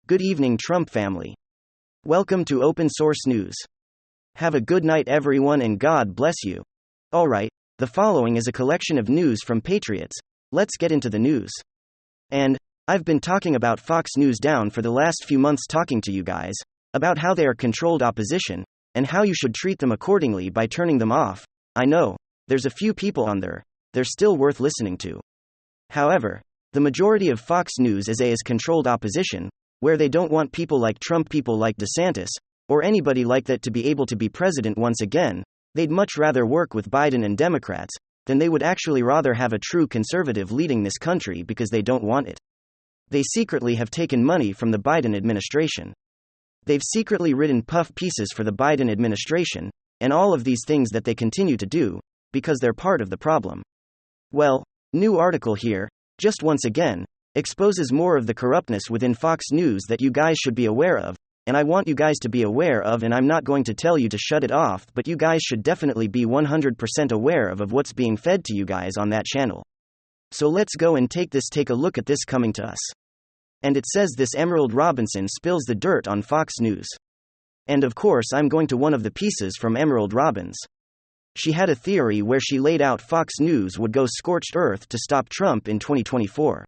Good evening, Trump family. Welcome to Open Source News. Have a good night, everyone, and God bless you. Alright, the following is a collection of news from Patriots. Let's get into the news. And I've been talking about Fox News down for the last few months, talking to you guys about how they are controlled opposition and how you should treat them accordingly by turning them off. I know, there's a few people on there, they're still worth listening to. However, the majority of Fox News is controlled opposition, where they don't want people like Trump, people like DeSantis, or anybody like that to be able to be president once again. They'd much rather work with Biden and Democrats than they would actually rather have a true conservative leading this country, because they don't want it. They secretly have taken money from the Biden administration. They've secretly written puff pieces for the Biden administration, and all of these things that they continue to do, because they're part of the problem. Well, new article here, just once again, exposes more of the corruptness within Fox News that you guys should be aware of, and I want you guys to be aware of, and I'm not going to tell you to shut it off, but you guys should definitely be 100% aware of what's being fed to you guys on that channel. So let's go and take a look at this coming to us. And it says this: Emerald Robinson spills the dirt on Fox News. And of course I'm going to one of the pieces from Emerald Robbins. She had a theory where she laid out Fox News would go scorched earth to stop Trump in 2024.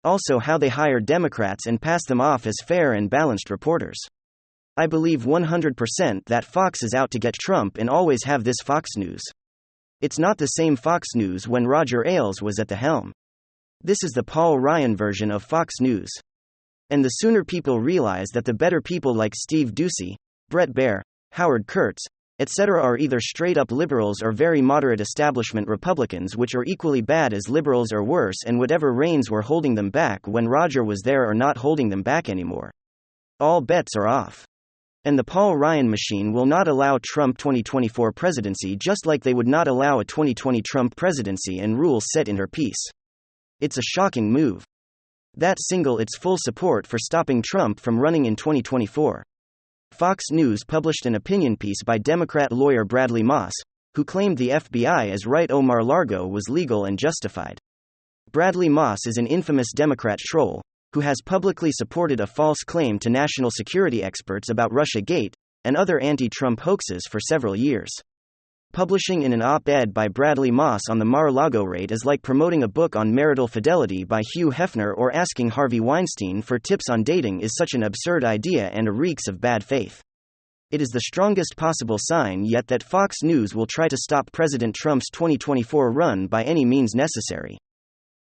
Also, how they hire Democrats and pass them off as fair and balanced reporters. I believe 100% that Fox is out to get Trump and always have this Fox News. It's not the same Fox News when Roger Ailes was at the helm. This is the Paul Ryan version of Fox News. And the sooner people realize that, the better. People like Steve Doocy, Bret Baier, Howard Kurtz, etc. are either straight up liberals or very moderate establishment Republicans, which are equally bad as liberals or worse, and whatever reins were holding them back when Roger was there are not holding them back anymore. All bets are off. And the Paul Ryan machine will not allow Trump 2024 presidency, just like they would not allow a 2020 Trump presidency and rules set in her piece. It's a shocking move. That signals its full support for stopping Trump from running in 2024. Fox News published an opinion piece by Democrat lawyer Bradley Moss, who claimed the FBI is right, Mar-a-Lago was legal and justified. Bradley Moss is an infamous Democrat troll who has publicly supported a false claim to national security experts about Russiagate and other anti-Trump hoaxes for several years. Publishing in an op-ed by Bradley Moss on the Mar-a-Lago raid is like promoting a book on marital fidelity by Hugh Hefner or asking Harvey Weinstein for tips on dating is such an absurd idea and reeks of bad faith. It is the strongest possible sign yet that Fox News will try to stop President Trump's 2024 run by any means necessary.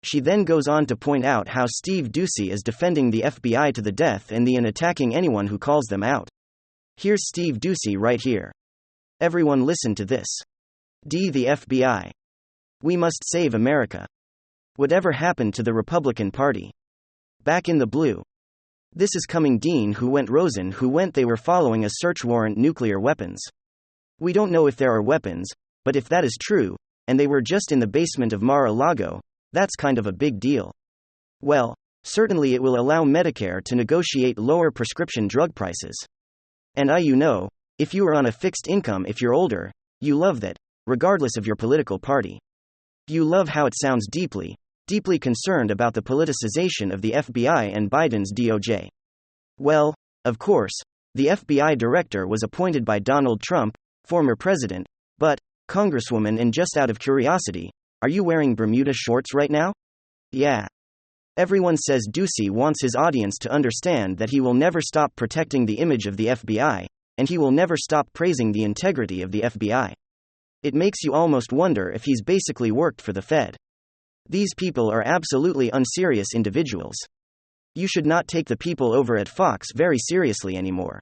She then goes on to point out how Steve Doocy is defending the FBI to the death and attacking anyone who calls them out. Here's Steve Doocy right here. Everyone listen to this. The FBI. We must save America. Whatever happened to the Republican Party? Back in the blue. This is coming. Dean who went, Rosen who went, they were following a search warrant. Nuclear weapons. We don't know if there are weapons, but if that is true, and they were just in the basement of Mar-a-Lago, that's kind of a big deal. Well, certainly it will allow Medicare to negotiate lower prescription drug prices. And if you are on a fixed income, if you're older, you love that, regardless of your political party. You love how it sounds deeply, deeply concerned about the politicization of the FBI and Biden's DOJ. Well, of course, the FBI director was appointed by Donald Trump, former president, but, Congresswoman, and just out of curiosity, are you wearing Bermuda shorts right now? Yeah. Everyone says Doocy wants his audience to understand that he will never stop protecting the image of the FBI, and he will never stop praising the integrity of the FBI. It makes you almost wonder if he's basically worked for the Fed. These people are absolutely unserious individuals. You should not take the people over at Fox very seriously anymore.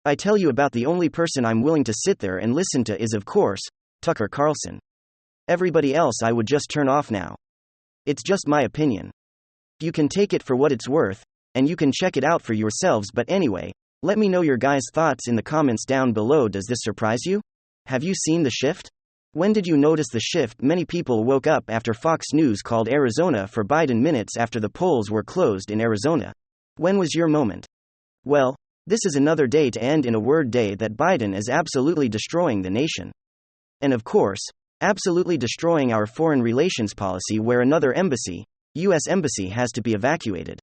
I tell you about the only person I'm willing to sit there and listen to is, of course, Tucker Carlson. Everybody else I would just turn off now. It's just my opinion. You can take it for what it's worth, and you can check it out for yourselves, but anyway, let me know your guys' thoughts in the comments down below. Does this surprise you? Have you seen the shift? When did you notice the shift? Many people woke up after Fox News called Arizona for Biden minutes after the polls were closed in Arizona. When was your moment? Well, this is another day to end in a word day that Biden is absolutely destroying the nation. And of course, absolutely destroying our foreign relations policy, where another embassy, U.S. embassy, has to be evacuated.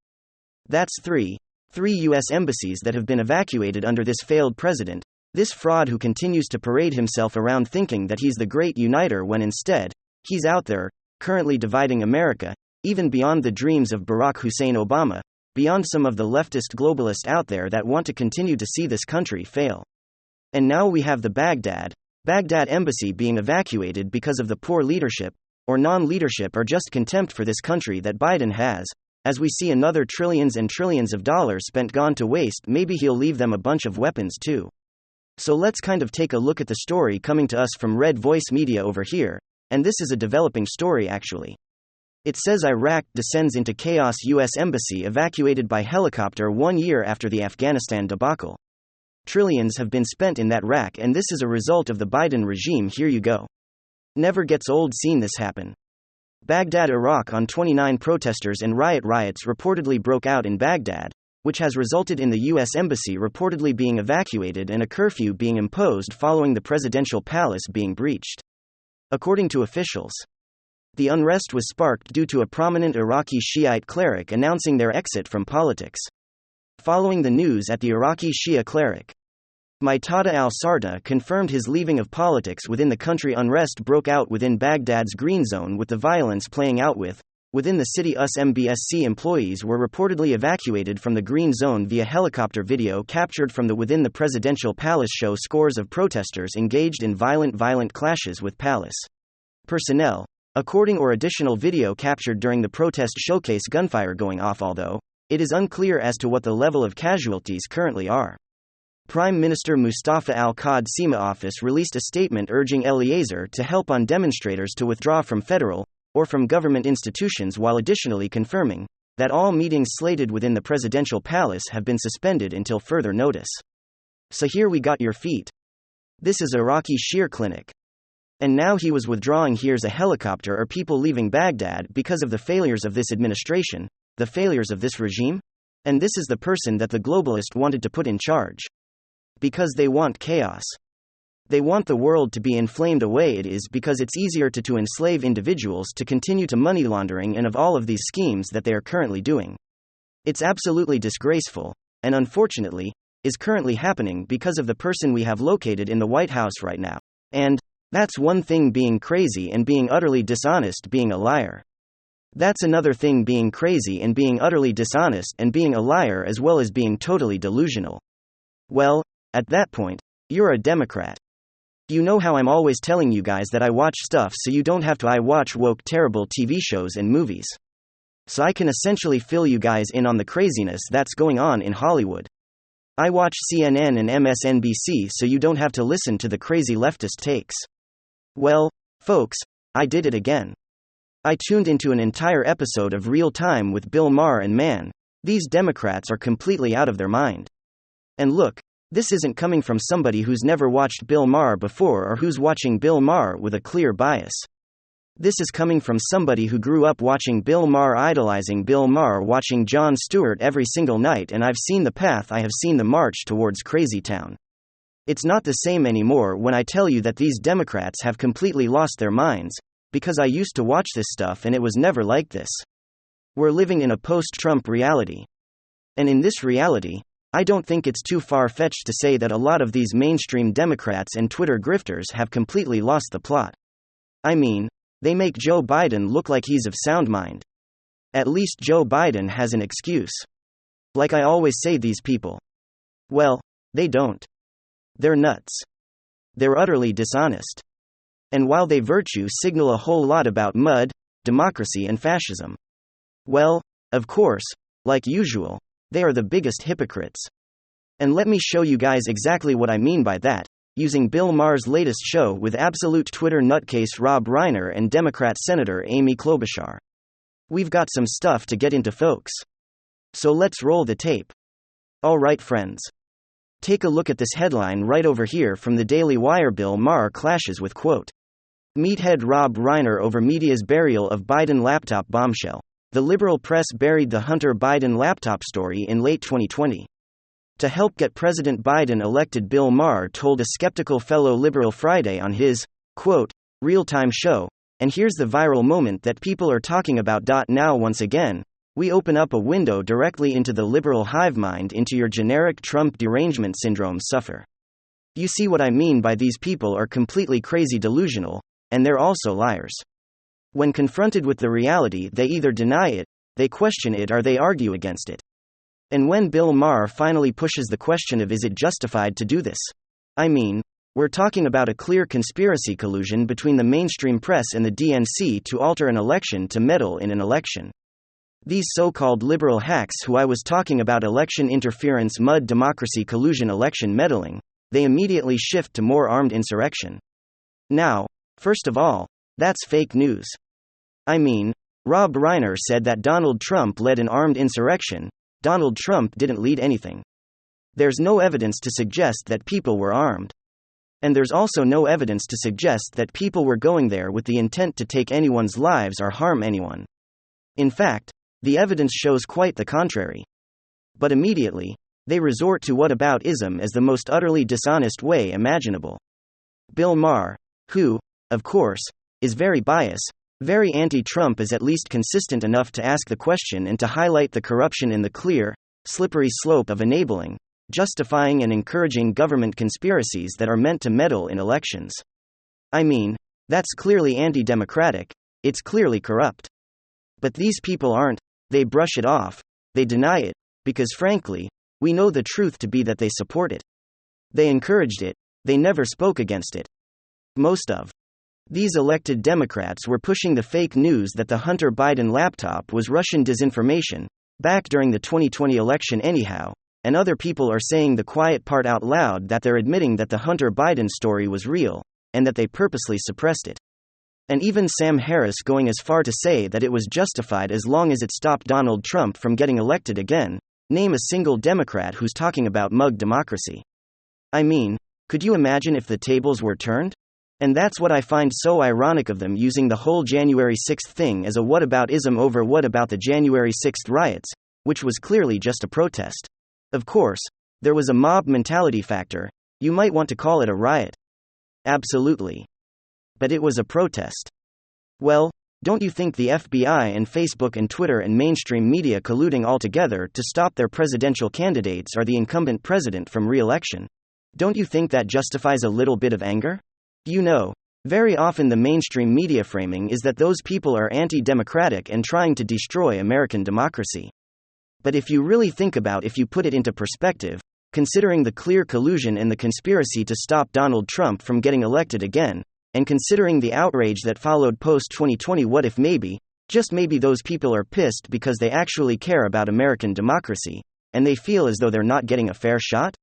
That's 3. 3 U.S. embassies that have been evacuated under this failed president, this fraud who continues to parade himself around thinking that he's the great uniter when instead, he's out there, currently dividing America, even beyond the dreams of Barack Hussein Obama, beyond some of the leftist globalists out there that want to continue to see this country fail. And now we have the Baghdad embassy being evacuated because of the poor leadership, or non-leadership or just contempt for this country that Biden has. As we see another trillions and trillions of dollars spent gone to waste, maybe he'll leave them a bunch of weapons too. So let's kind of take a look at the story coming to us from Red Voice Media over here, and this is a developing story actually. It says Iraq descends into chaos, U.S. embassy evacuated by helicopter 1 year after the Afghanistan debacle. Trillions have been spent in that rack, and this is a result of the Biden regime. Here you go. Never gets old seeing this happen. Baghdad, Iraq. On 29 protesters and riots reportedly broke out in Baghdad, which has resulted in the U.S. embassy reportedly being evacuated and a curfew being imposed following the presidential palace being breached. According to officials, the unrest was sparked due to a prominent Iraqi Shiite cleric announcing their exit from politics. Following the news at the Iraqi Shia cleric Muqtada al-Sarda confirmed his leaving of politics within the country, unrest broke out within Baghdad's Green Zone, with the violence playing out within the city. MBSC employees were reportedly evacuated from the Green Zone via helicopter. Video captured from within the presidential palace show scores of protesters engaged in violent clashes with palace personnel. According or additional video captured during the protest showcase gunfire going off, although it is unclear as to what the level of casualties currently are. Prime Minister Mustafa al-Qadsim's office released a statement urging Eliezer to help on demonstrators to withdraw from federal or from government institutions, while additionally confirming that all meetings slated within the presidential palace have been suspended until further notice. So here we got your feet. This is Iraqi Shia clinic. And now he was withdrawing. Here's a helicopter. Are people leaving Baghdad because of the failures of this administration, the failures of this regime? And this is the person that the globalist wanted to put in charge. Because they want chaos. They want the world to be inflamed away. It is because it's easier to enslave individuals to continue to money laundering and of all of these schemes that they are currently doing. It's absolutely disgraceful, and unfortunately, is currently happening because of the person we have located in the White House right now. And that's one thing, being crazy and being utterly dishonest, being a liar. That's another thing, being crazy and being utterly dishonest and being a liar, as well as being totally delusional. Well, at that point, you're a Democrat. You know how I'm always telling you guys that I watch stuff so you don't have to. I watch woke, terrible TV shows and movies. So I can essentially fill you guys in on the craziness that's going on in Hollywood. I watch CNN and MSNBC so you don't have to listen to the crazy leftist takes. Well, folks, I did it again. I tuned into an entire episode of Real Time with Bill Maher, and man, these Democrats are completely out of their mind. And look, this isn't coming from somebody who's never watched Bill Maher before or who's watching Bill Maher with a clear bias. This is coming from somebody who grew up watching Bill Maher, idolizing Bill Maher, watching Jon Stewart every single night, and I've seen the path, I have seen the march towards Crazy Town. It's not the same anymore when I tell you that these Democrats have completely lost their minds, because I used to watch this stuff and it was never like this. We're living in a post-Trump reality. And in this reality, I don't think it's too far-fetched to say that a lot of these mainstream Democrats and Twitter grifters have completely lost the plot. I mean, they make Joe Biden look like he's of sound mind. At least Joe Biden has an excuse. Like I always say, these people, well, they don't. They're nuts. They're utterly dishonest. And while they virtue signal a whole lot about mud, democracy and fascism, well, of course, like usual, they are the biggest hypocrites. And let me show you guys exactly what I mean by that, using Bill Maher's latest show with absolute Twitter nutcase Rob Reiner and Democrat Senator Amy Klobuchar. We've got some stuff to get into, folks. So let's roll the tape. Alright, friends. Take a look at this headline right over here from the Daily Wire. Bill Maher clashes with, quote, meathead Rob Reiner over media's burial of Biden laptop bombshell. The liberal press buried the Hunter Biden laptop story in late 2020. To help get President Biden elected, Bill Maher told a skeptical fellow liberal Friday on his, quote, real-time show, and here's the viral moment that people are talking about. Now, once again, We open up a window directly into the liberal hive mind, into your generic Trump derangement syndrome suffer. You see what I mean by these people are completely crazy delusional, and they're also liars. When confronted with the reality, they either deny it, they question it, or they argue against it. And when Bill Maher finally pushes the question of is it justified to do this? I mean, we're talking about a clear conspiracy collusion between the mainstream press and the DNC to alter an election, to meddle in an election. These so-called liberal hacks who I was talking about, election interference, mud democracy, collusion, election meddling, they immediately shift to more armed insurrection. Now, first of all, that's fake news. I mean, Rob Reiner said that Donald Trump led an armed insurrection. Donald Trump didn't lead anything. There's no evidence to suggest that people were armed. And there's also no evidence to suggest that people were going there with the intent to take anyone's lives or harm anyone. In fact, the evidence shows quite the contrary. But immediately, they resort to whataboutism as the most utterly dishonest way imaginable. Bill Maher, who, of course, is very biased, very anti-Trump, is at least consistent enough to ask the question and to highlight the corruption in the clear, slippery slope of enabling, justifying and encouraging government conspiracies that are meant to meddle in elections. I mean, that's clearly anti-democratic, it's clearly corrupt. But these people aren't, they brush it off, they deny it, because frankly, we know the truth to be that they support it. They encouraged it, they never spoke against it. Most of these elected Democrats were pushing the fake news that the Hunter Biden laptop was Russian disinformation, back during the 2020 election anyhow, and other people are saying the quiet part out loud, that they're admitting that the Hunter Biden story was real, and that they purposely suppressed it. And even Sam Harris going as far to say that it was justified as long as it stopped Donald Trump from getting elected again. Name a single Democrat who's talking about mug democracy. I mean, could you imagine if the tables were turned? And that's what I find so ironic of them, using the whole January 6th thing as a whataboutism over what about the January 6th riots, which was clearly just a protest. Of course, there was a mob mentality factor, you might want to call it a riot. Absolutely. But it was a protest. Well, don't you think the FBI and Facebook and Twitter and mainstream media colluding all together to stop their presidential candidates or the incumbent president from re-election? Don't you think that justifies a little bit of anger? You know, very often the mainstream media framing is that those people are anti-democratic and trying to destroy American democracy. But if you really think about, if you put it into perspective, considering the clear collusion and the conspiracy to stop Donald Trump from getting elected again, and considering the outrage that followed post-2020, what if maybe, just maybe, those people are pissed because they actually care about American democracy, and they feel as though they're not getting a fair shot?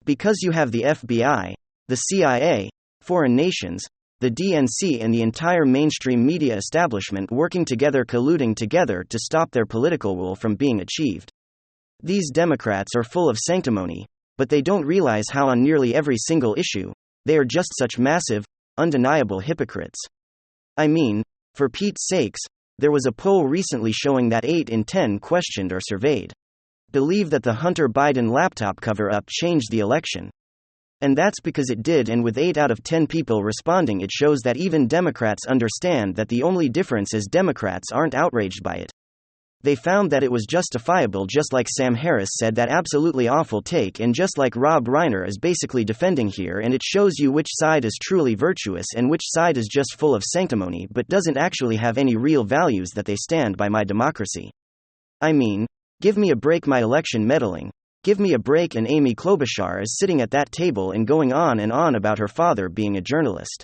Because you have the FBI, the CIA, foreign nations, the DNC and the entire mainstream media establishment working together, colluding together to stop their political will from being achieved. These Democrats are full of sanctimony, but they don't realize how on nearly every single issue, they are just such massive, undeniable hypocrites. I mean, for Pete's sakes, there was a poll recently showing that 8 in 10 questioned or surveyed believe that the Hunter Biden laptop cover-up changed the election. And that's because it did, and with 8 out of 10 people responding, it shows that even Democrats understand that the only difference is Democrats aren't outraged by it. They found that it was justifiable, just like Sam Harris said, that absolutely awful take, and just like Rob Reiner is basically defending here, and it shows you which side is truly virtuous and which side is just full of sanctimony but doesn't actually have any real values that they stand by. My democracy. I mean, give me a break, my election meddling. Give me a break. And Amy Klobuchar is sitting at that table and going on and on about her father being a journalist.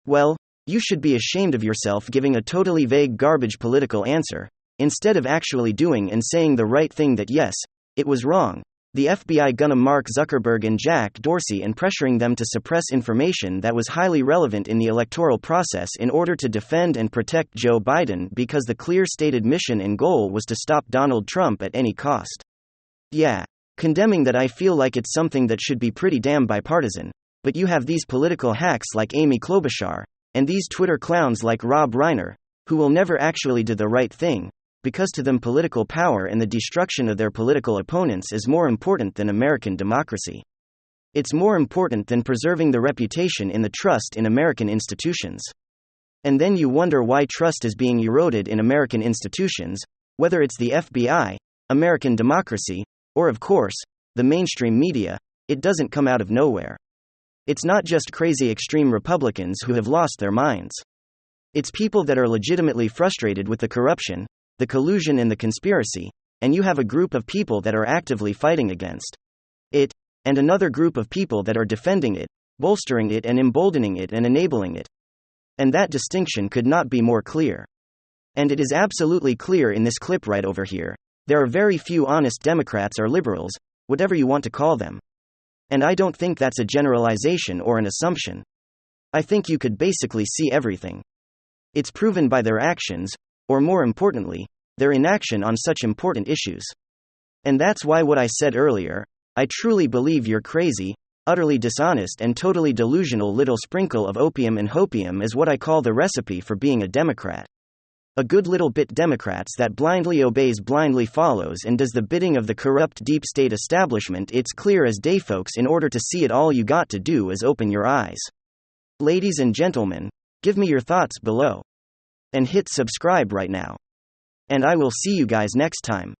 Well, you should be ashamed of yourself giving a totally vague garbage political answer, instead of actually doing and saying the right thing, that yes, it was wrong. The FBI gonna Mark Zuckerberg and Jack Dorsey and pressuring them to suppress information that was highly relevant in the electoral process in order to defend and protect Joe Biden, because the clear stated mission and goal was to stop Donald Trump at any cost. Yeah, condemning that, I feel like it's something that should be pretty damn bipartisan, but you have these political hacks like Amy Klobuchar, and these Twitter clowns like Rob Reiner, who will never actually do the right thing, because to them political power and the destruction of their political opponents is more important than American democracy. It's more important than preserving the reputation and the trust in American institutions. And then you wonder why trust is being eroded in American institutions, Whether it's the FBI, American democracy, or of course, the mainstream media, it doesn't come out of nowhere. It's not just crazy extreme Republicans who have lost their minds. It's people that are legitimately frustrated with the corruption, the collusion, and the conspiracy, and you have a group of people that are actively fighting against it, and another group of people that are defending it, bolstering it, and emboldening it and enabling it. And that distinction could not be more clear. And it is absolutely clear in this clip right over here. There are very few honest Democrats or liberals, whatever you want to call them. And I don't think that's a generalization or an assumption. I think you could basically see everything. It's proven by their actions, or more importantly, their inaction on such important issues. And that's why what I said earlier, I truly believe your crazy, utterly dishonest, and totally delusional little sprinkle of opium and hopium is what I call the recipe for being a Democrat. A good little bit Democrats that blindly obeys, blindly follows, and does the bidding of the corrupt deep state establishment. It's clear as day, folks. In order to see it, all you got to do is open your eyes. Ladies and gentlemen, give me your thoughts below. And hit subscribe right now. And I will see you guys next time.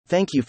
Thank you for